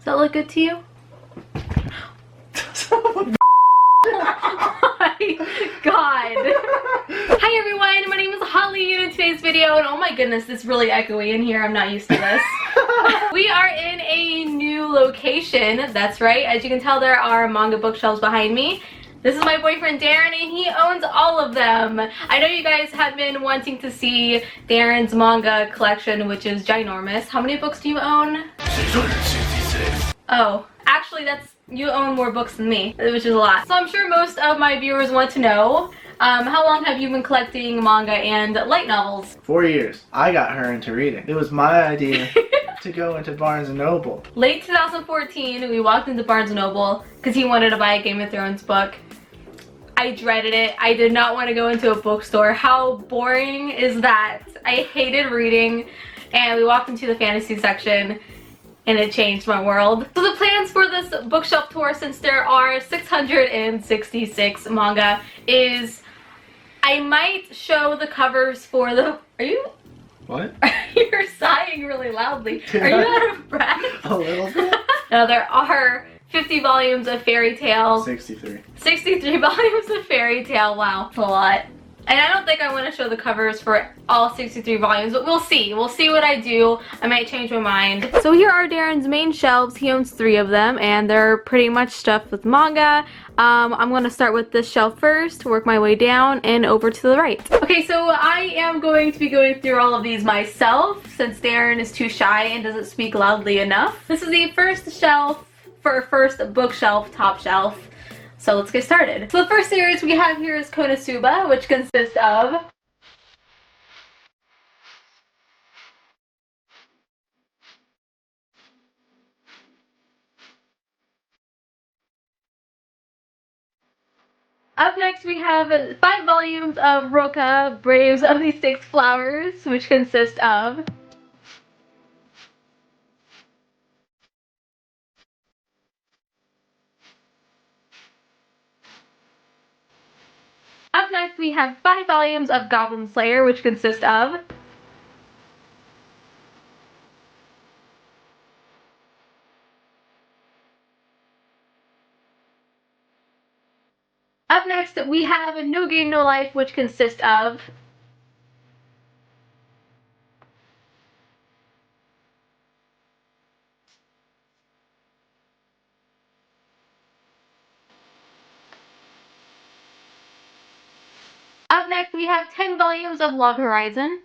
Does that look good to you? Oh my god. Hi everyone, my name is Holly, and in today's video, and oh my goodness, this is really echoey in here, I'm not used to this. We are in a new location, that's right. As you can tell, there are manga bookshelves behind me. This is my boyfriend Daren, and he owns all of them. I know you guys have been wanting to see Daren's manga collection, which is ginormous. How many books do you own? 666. Oh, actually you own more books than me, which is a lot. So I'm sure most of my viewers want to know, how long have you been collecting manga and light novels? 4 years. I got her into reading. It was my idea to go into Barnes & Noble. Late 2014, we walked into Barnes & Noble because he wanted to buy a Game of Thrones book. I dreaded it. I did not want to go into a bookstore. How boring is that? I hated reading. And we walked into the fantasy section and it changed my world. So the plans for this bookshelf tour, since there are 666 manga, is I might show the covers for the... Are you... What? You're sighing really loudly. Are you out of breath? A little bit. No, there are 50 volumes of fairy tale. 63. 63 volumes of fairy tale. Wow, that's a lot. And I don't think I want to show the covers for all 63 volumes, but we'll see. We'll see what I do. I might change my mind. So here are Daren's main shelves. He owns 3 of them, and they're pretty much stuffed with manga. I'm going to start with this shelf first, work my way down, and over to the right. Okay, so I am going to be going through all of these myself, since Daren is too shy and doesn't speak loudly enough. This is the first shelf, first bookshelf, top shelf. So let's get started. So the first series we have here is Konosuba, which consists of Up next we have 5 volumes of Roka, Braves of the Six Flowers, which consist of Up next we have 5 volumes of Goblin Slayer, which consist of Up next we have No Game No Life, which consists of Up next we have 10 volumes of Log Horizon.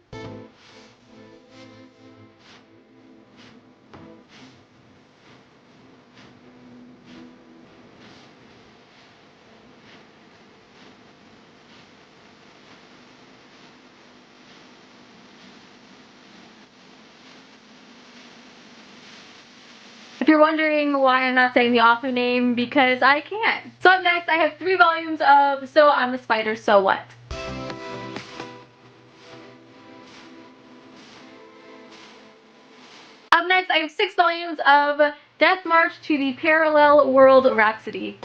If you're wondering why I'm not saying the author name, because I can't. So up next I have 3 volumes of So I'm a Spider, So What? Up next I have 6 volumes of Death March to the Parallel World Rhapsody.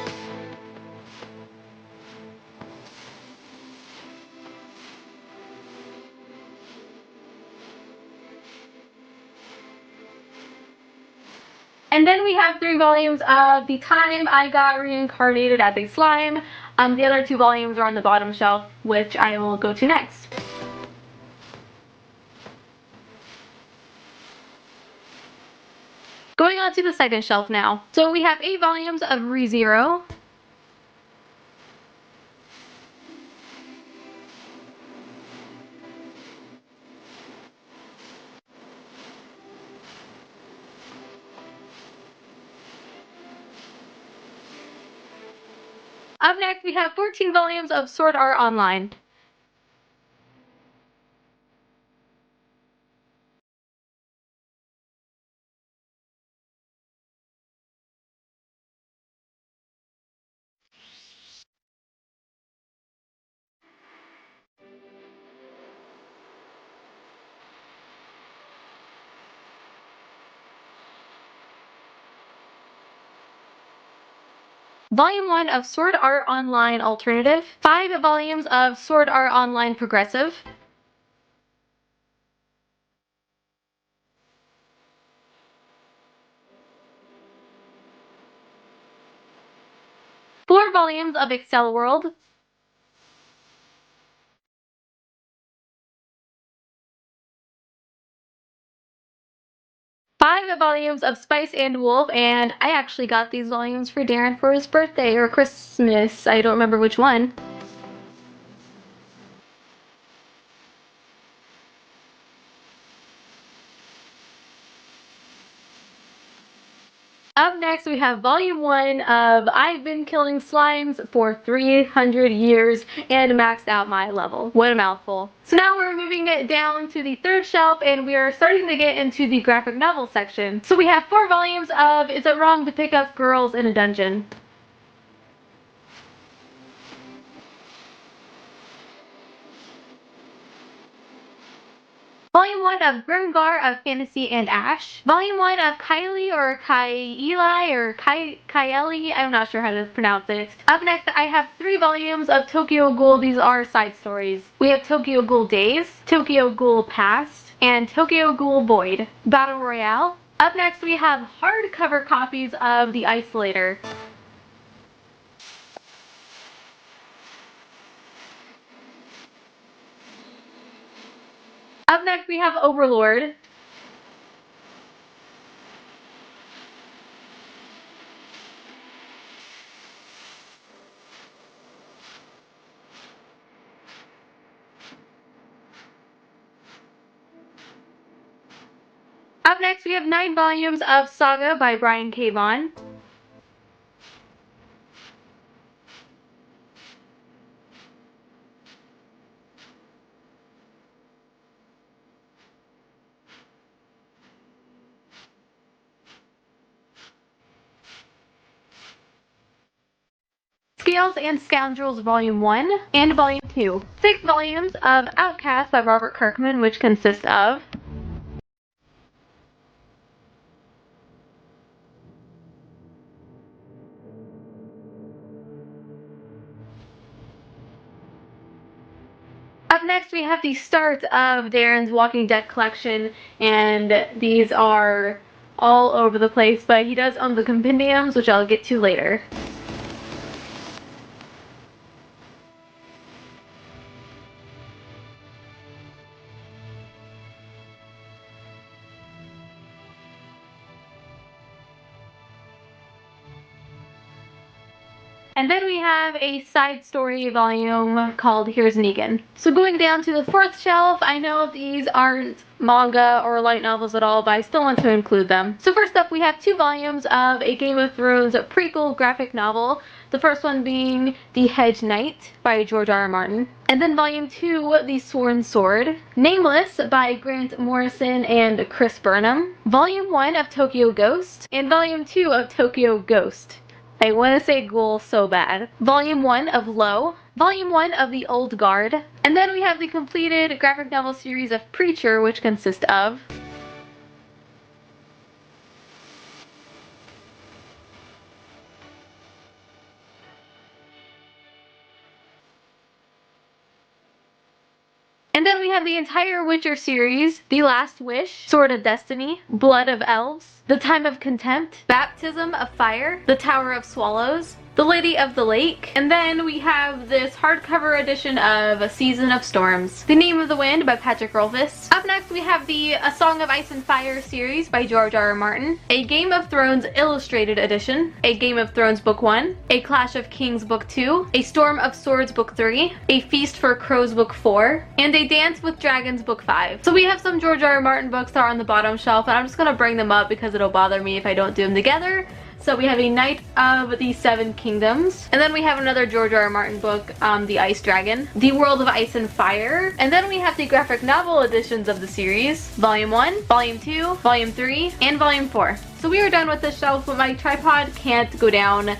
And then we have 3 volumes of The Time I Got Reincarnated as a Slime. The other 2 volumes are on the bottom shelf, which I will go to next. Going on to the second shelf now. So we have 8 volumes of ReZero. Up next we have 14 volumes of Sword Art Online. Volume 1 of Sword Art Online Alternative, 5 volumes of Sword Art Online Progressive, 4 volumes of Excel World, 5 volumes of Spice and Wolf, and I actually got these volumes for Daren for his birthday or Christmas. I don't remember which one. Up next, we have Volume 1 of I've Been Killing Slimes for 300 years and maxed out my level. What a mouthful. So now we're moving it down to the 3rd shelf, and we are starting to get into the graphic novel section. So we have 4 volumes of Is It Wrong to Pick Up Girls in a Dungeon? Volume 1 of Grimgar of Fantasy and Ash. Volume 1 of Kylie or Kyeli or Kyeli, I'm not sure how to pronounce it. Up next, I have 3 volumes of Tokyo Ghoul. These are side stories. We have Tokyo Ghoul Days, Tokyo Ghoul Past, and Tokyo Ghoul Void. Battle Royale. Up next, we have hardcover copies of The Isolator. Up next, we have Overlord. Up next, we have 9 volumes of Saga by Brian K. Vaughan. Scales and Scoundrels Volume 1 and Volume 2. 6 volumes of Outcast by Robert Kirkman, which consist of Up next, we have the start of Daren's Walking Dead collection, and these are all over the place, but he does own the compendiums, which I'll get to later. And then we have a side story volume called Here's Negan. So going down to the 4th shelf, I know these aren't manga or light novels at all, but I still want to include them. So first up, we have 2 volumes of a Game of Thrones prequel graphic novel. The first one being The Hedge Knight by George R. R. Martin. And then volume 2, The Sworn Sword. Nameless by Grant Morrison and Chris Burnham. Volume 1 of Tokyo Ghost. And volume 2 of Tokyo Ghost. I want to say Ghoul so bad. Volume 1 of Low. Volume 1 of The Old Guard. And then we have the completed graphic novel series of Preacher, which consists of And then we have the entire Witcher series, The Last Wish, Sword of Destiny, Blood of Elves, The Time of Contempt, Baptism of Fire, The Tower of Swallows, The Lady of the Lake, and then we have this hardcover edition of A Season of Storms, The Name of the Wind by Patrick Rothfuss. Up next we have the A Song of Ice and Fire series by George R. R. Martin, A Game of Thrones Illustrated Edition, A Game of Thrones Book 1, A Clash of Kings Book 2, A Storm of Swords Book 3, A Feast for Crows Book 4, and A Dance with Dragons Book 5. So we have some George R. R. Martin books that are on the bottom shelf, and I'm just going to bring them up because it'll bother me if I don't do them together. So we have A Knight of the Seven Kingdoms, and then we have another George R. R. Martin book, The Ice Dragon, The World of Ice and Fire, and then we have the graphic novel editions of the series, Volume 1, Volume 2, Volume 3, and Volume 4. So we are done with this shelf, but my tripod can't go down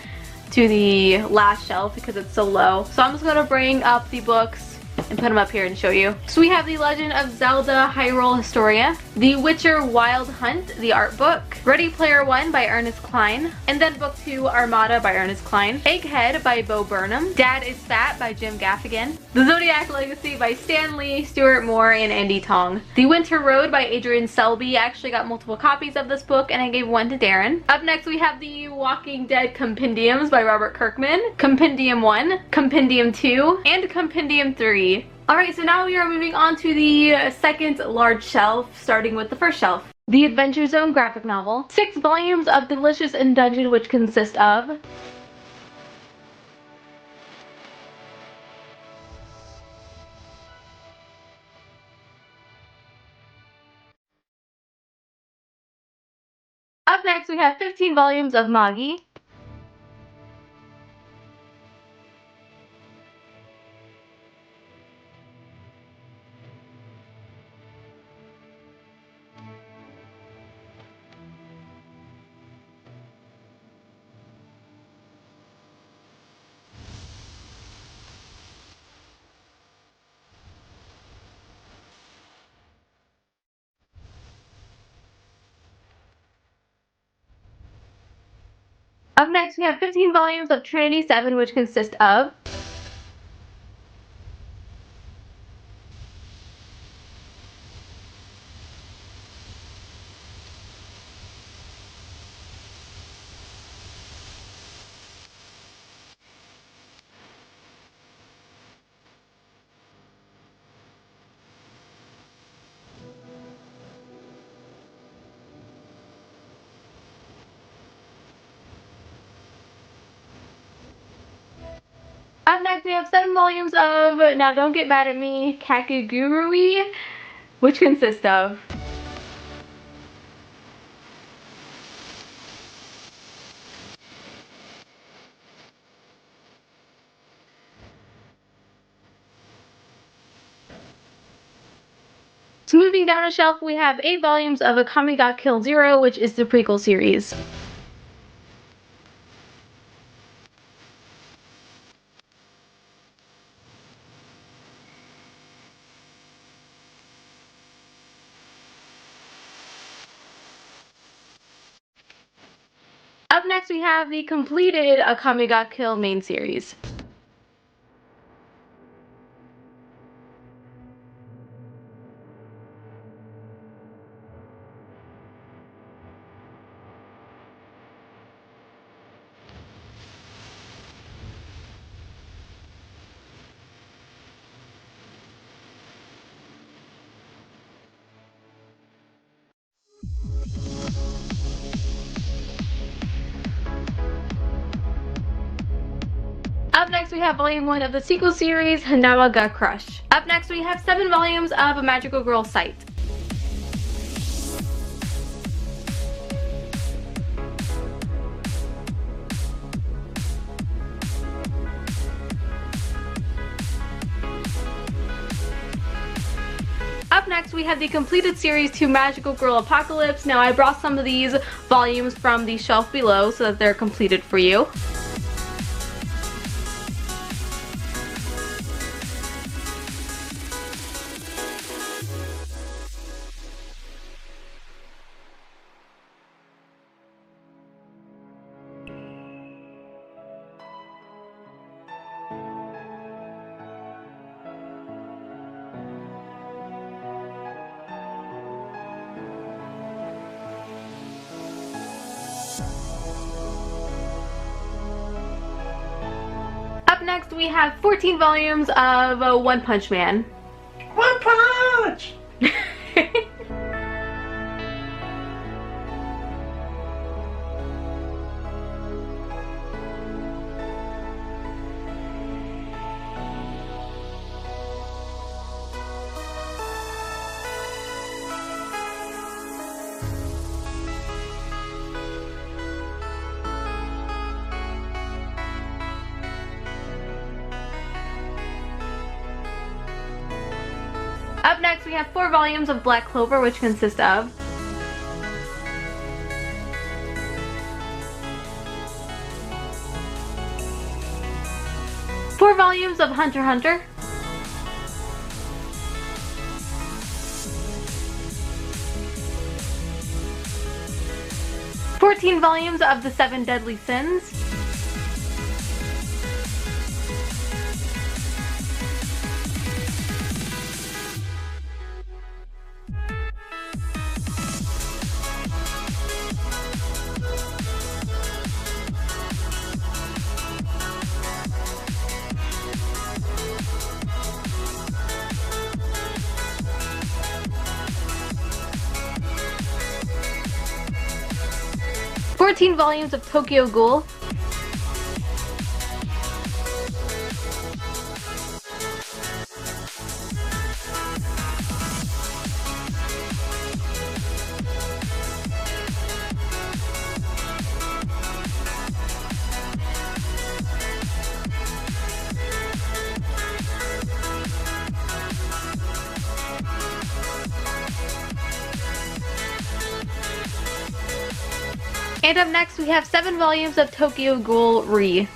to the last shelf because it's so low. So I'm just going to bring up the books and put them up here and show you. So we have The Legend of Zelda Hyrule Historia, The Witcher Wild Hunt, the art book, Ready Player One by Ernest Cline, and then book 2 Armada by Ernest Cline, Egghead by Bo Burnham, Dad is Fat by Jim Gaffigan, The Zodiac Legacy by Stan Lee, Stuart Moore, and Andy Tong. The Winter Road by Adrian Selby. I actually got multiple copies of this book and I gave one to Daren. Up next we have The Walking Dead Compendiums by Robert Kirkman, Compendium 1, Compendium 2, and Compendium 3. Alright, so now we are moving on to the second large shelf, starting with the first shelf. The Adventure Zone graphic novel. 6 volumes of Delicious in Dungeon, which consist of Up next we have 15 volumes of Magi. Up next we have 15 volumes of Trinity 7, which consist of Up next we have 7 volumes of, now don't get mad at me, Kakegurui, which consists of So moving down a shelf, we have 8 volumes of Akame ga Kill Zero, which is the prequel series. Up next, we have the completed Akame ga Kill main series. Up next, we have volume 1 of the sequel series, Hanawa ga Crush. Up next, we have 7 volumes of A Magical Girl Sight. Up next, we have the completed series to Magical Girl Apocalypse. Now, I brought some of these volumes from the shelf below so that they're completed for you. Up next, we have 14 volumes of One Punch Man. One Punch! Up next, we have 4 volumes of Black Clover, which consist of four volumes of Hunter x Hunter, 14 volumes of The Seven Deadly Sins. Fourteen volumes of Tokyo Ghoul. And up next we have 7 volumes of Tokyo Ghoul Re.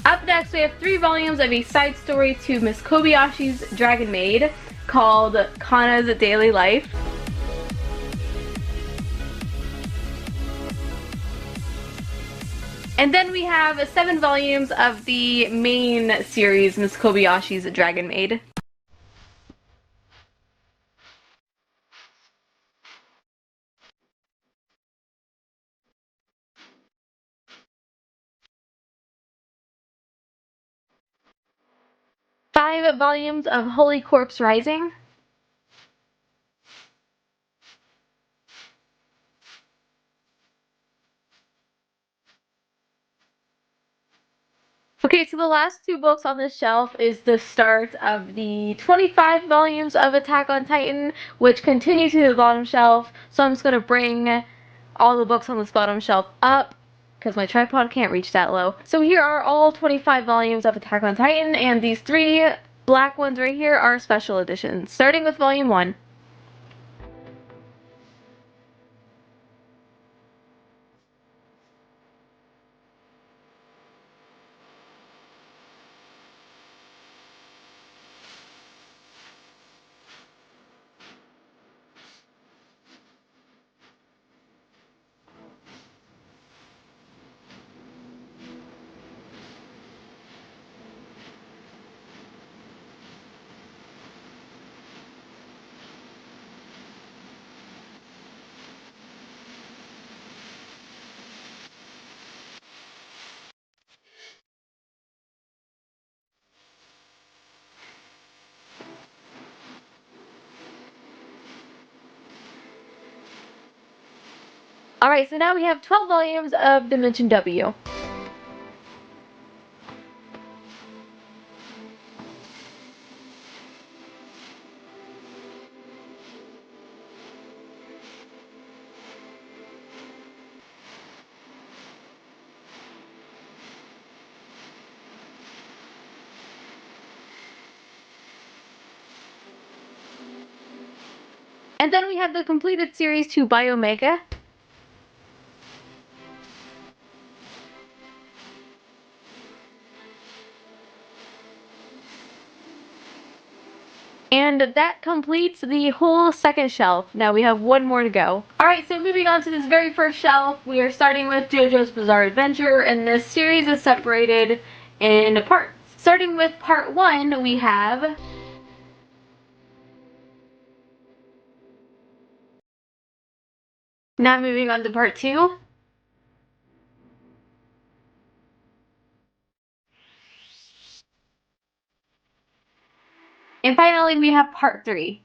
Up next we have 3 volumes of a side story to Miss Kobayashi's Dragon Maid called Kana's Daily Life. And then we have 7 volumes of the main series, Miss Kobayashi's Dragon Maid. Five volumes of Holy Corpse Rising. Okay, so the last 2 books on this shelf is the start of the 25 volumes of Attack on Titan, which continue to the bottom shelf. So I'm just going to bring all the books on this bottom shelf up, because my tripod can't reach that low. So here are all 25 volumes of Attack on Titan, and these 3 black ones right here are special editions, starting with volume 1. Alright, so now we have 12 volumes of Dimension W. And then we have the completed series to Biomega. And that completes the whole second shelf. Now we have 1 more to go. Alright, so moving on to this very first shelf, we are starting with JoJo's Bizarre Adventure, and this series is separated in parts. Starting with part 1, we have now moving on to part 2. And finally, we have part 3.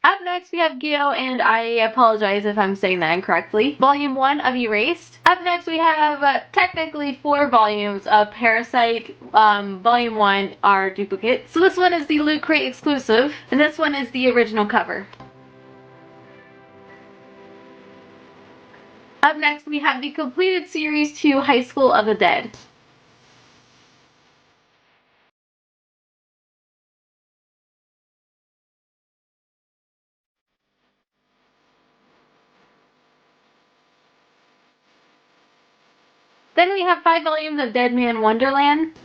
Up next, we have Gyo, and I apologize if I'm saying that incorrectly. Volume 1 of Erased. Up next, we have technically 4 volumes of Parasite. Volume 1 are duplicates. So this one is the Loot Crate exclusive, and this one is the original cover. Up next, we have the completed series to High School of the Dead. Then we have 5 volumes of Dead Man Wonderland.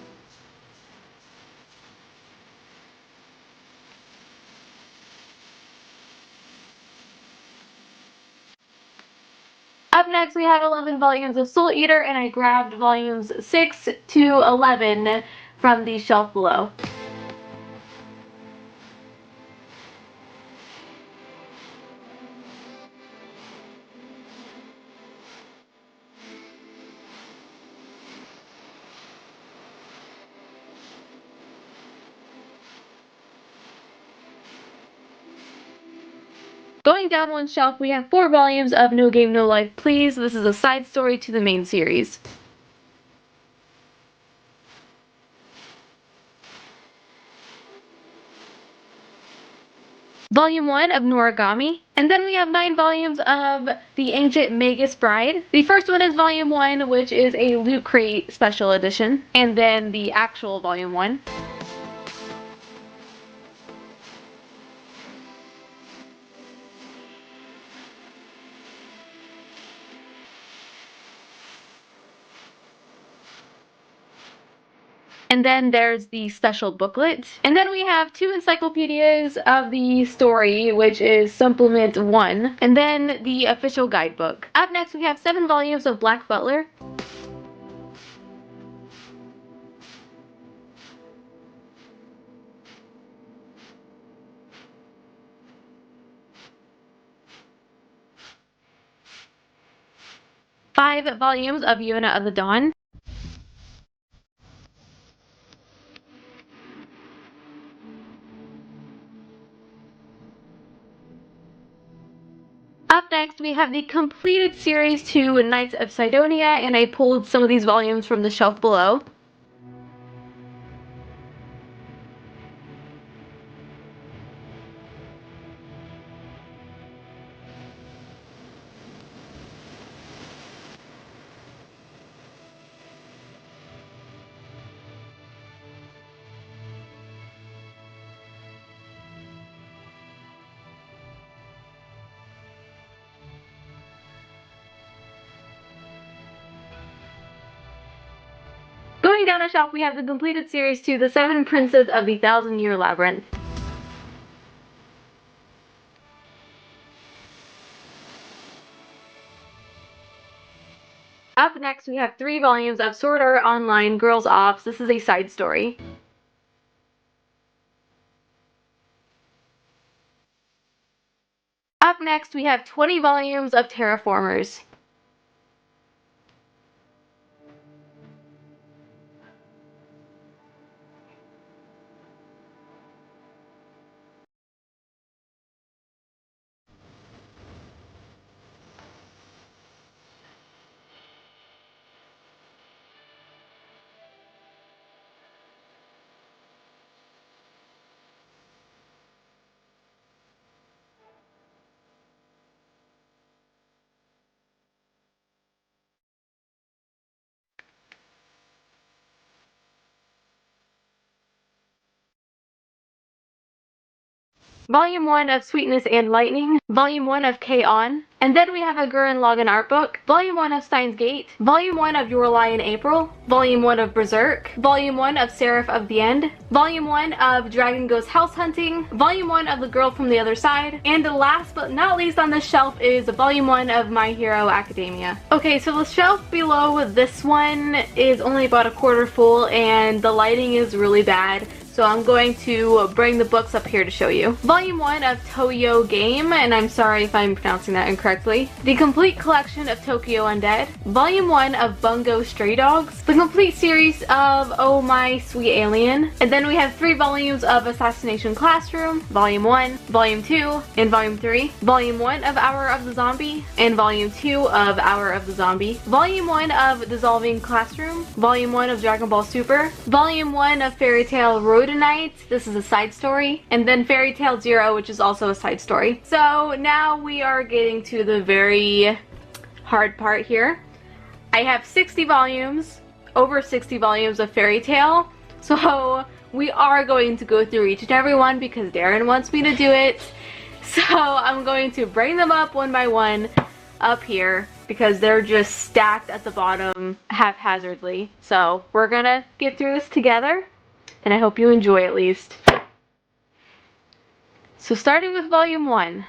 Up next, we have 11 volumes of Soul Eater, and I grabbed volumes 6 to 11 from the shelf below. Going down one shelf, we have 4 volumes of No Game No Life Please. This is a side story to the main series. Volume 1 of Noragami. And then we have 9 volumes of The Ancient Magus Bride. The first one is Volume 1, which is a Loot Crate special edition. And then the actual Volume 1. And then there's the special booklet. And then we have 2 encyclopedias of the story, which is Supplement 1, and then the official guidebook. Up next, we have 7 volumes of Black Butler. Five volumes of Yona of the Dawn. Up next, we have the completed series to Knights of Sidonia, and I pulled some of these volumes from the shelf below. Going down a shelf, we have the completed series to The Seven Princes of the Thousand-Year Labyrinth. Up next, we have 3 volumes of Sword Art Online Girls Ops. This is a side story. Up next, we have 20 volumes of Terraformers. Volume 1 of Sweetness and Lightning, Volume 1 of K-On!, and then we have a Gurren Lagann art book, Volume 1 of Steins Gate, Volume 1 of Your Lie in April, Volume 1 of Berserk, Volume 1 of Seraph of the End, Volume 1 of Dragon Goes House Hunting, Volume 1 of The Girl from the Other Side, and last but not least on this shelf is Volume 1 of My Hero Academia. Okay, so the shelf below this one is only about a quarter full and the lighting is really bad. So I'm going to bring the books up here to show you. Volume 1 of Toyo Game, and I'm sorry if I'm pronouncing that incorrectly. The complete collection of Tokyo Undead. Volume 1 of Bungo Stray Dogs. The complete series of Oh My Sweet Alien. And then we have 3 volumes of Assassination Classroom. Volume 1, Volume 2, and Volume 3. Volume 1 of Hour of the Zombie, and Volume 2 of Hour of the Zombie. Volume 1 of Dissolving Classroom. Volume 1 of Dragon Ball Super. Volume 1 of Fairy Tail Road Tonight. This is a side story. And then Fairy Tail Zero, which is also a side story. So now we are getting to the very hard part here. I have 60 volumes, over 60 volumes of Fairy Tail. So we are going to go through each and every one because Daren wants me to do it. So I'm going to bring them up one by one up here. because they're just stacked at the bottom haphazardly. So we're gonna get through this together, and I hope you enjoy at least. So starting with volume 1.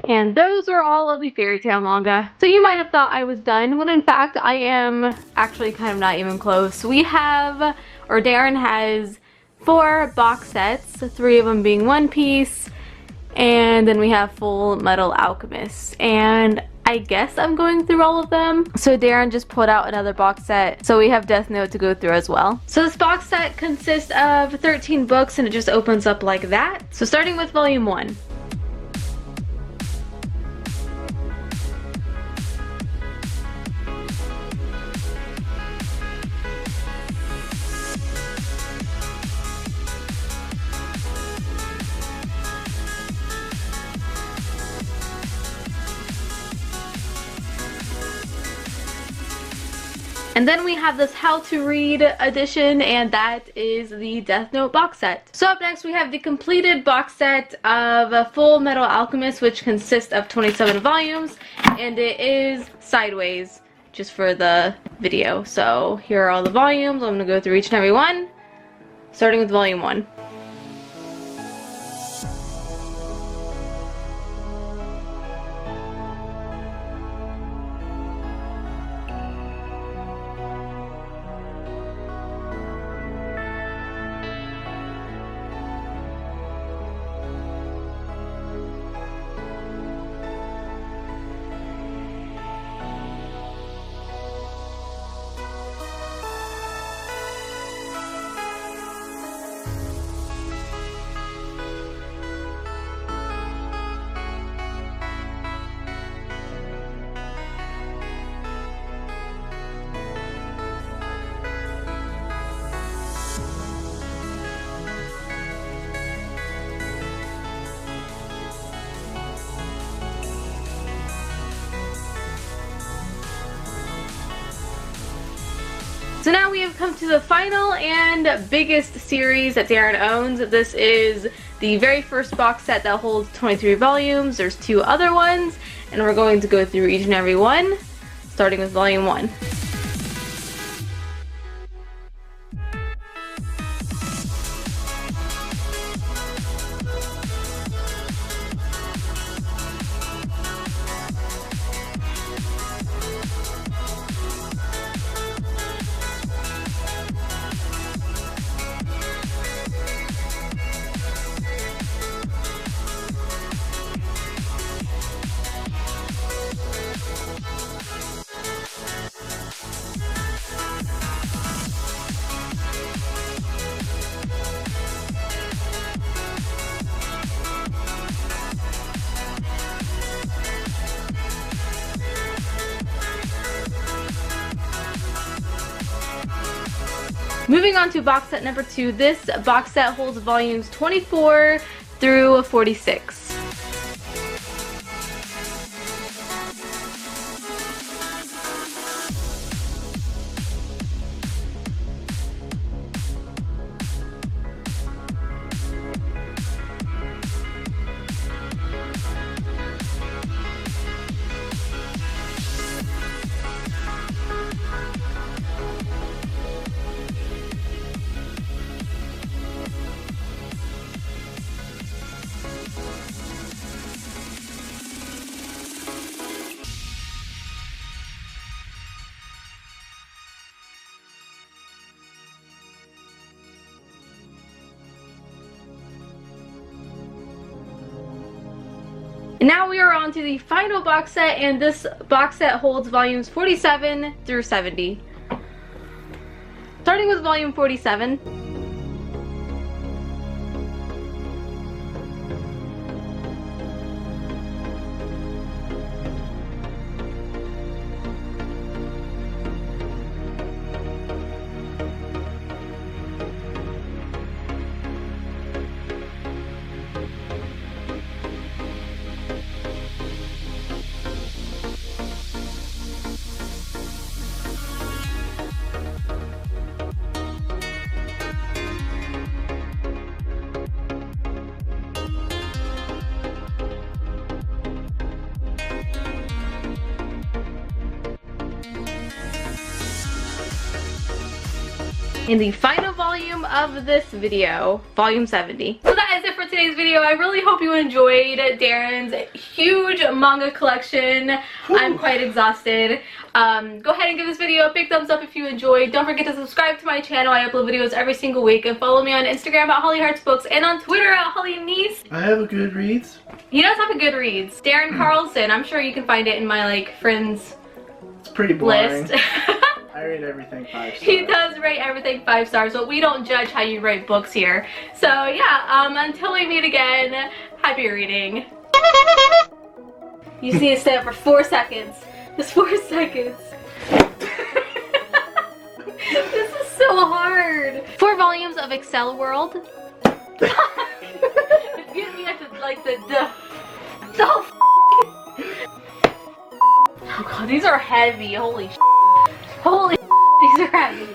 And those are all of the fairy tale manga. So you might have thought I was done, when in fact I am actually kind of not even close. We have, or Daren has, 4 box sets, 3 of them being One Piece, and then we have Full Metal Alchemist. And I guess I'm going through all of them. So Daren just pulled out another box set, so we have Death Note to go through as well. So this box set consists of 13 books, and it just opens up like that. So starting with volume 1. And then we have this how to read edition, and that is the Death Note box set. So up next we have the completed box set of Full Metal Alchemist, which consists of 27 volumes, and it is sideways just for the video. So here are all the volumes. I'm going to go through each and every one, starting with volume 1. So now we have come to the final and biggest series that Daren owns. This is the very first box set that holds 23 volumes. There's 2 other ones, and we're going to go through each and every one, starting with volume 1. Moving on to box set number 2. This box set holds volumes 24 through 46. And now we are on to the final box set, and this box set holds volumes 47 through 70. Starting with volume 47. In the final volume of this video, volume 70. So that is it for today's video. I really hope you enjoyed Daren's huge manga collection. I'm quite exhausted. Go ahead and give this video a big thumbs up if you enjoyed. Don't forget to subscribe to my channel. I upload videos every single week. And follow me on Instagram at HollyHeartsBooks and on Twitter at HollyNiece. I have a Goodreads. He does have a Goodreads. Daren Carlson. I'm sure you can find it in my like friends It's pretty boring. list. I rate everything 5 stars. He does rate everything 5 stars, but we don't judge how you write books here. So yeah, until we meet again, happy reading. You just need to stay up for 4 seconds. Just 4 seconds. This is so hard. 4 volumes of Excel World. It's getting me at the oh god, these are heavy. Holy sh**. Holy sh**, these are heavy.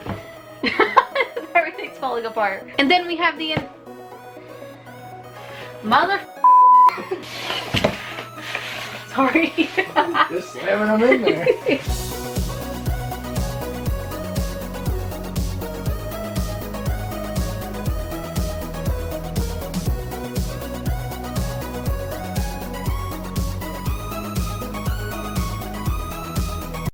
Everything's falling apart. And then we have the mother. Sorry. Just slamming them in there.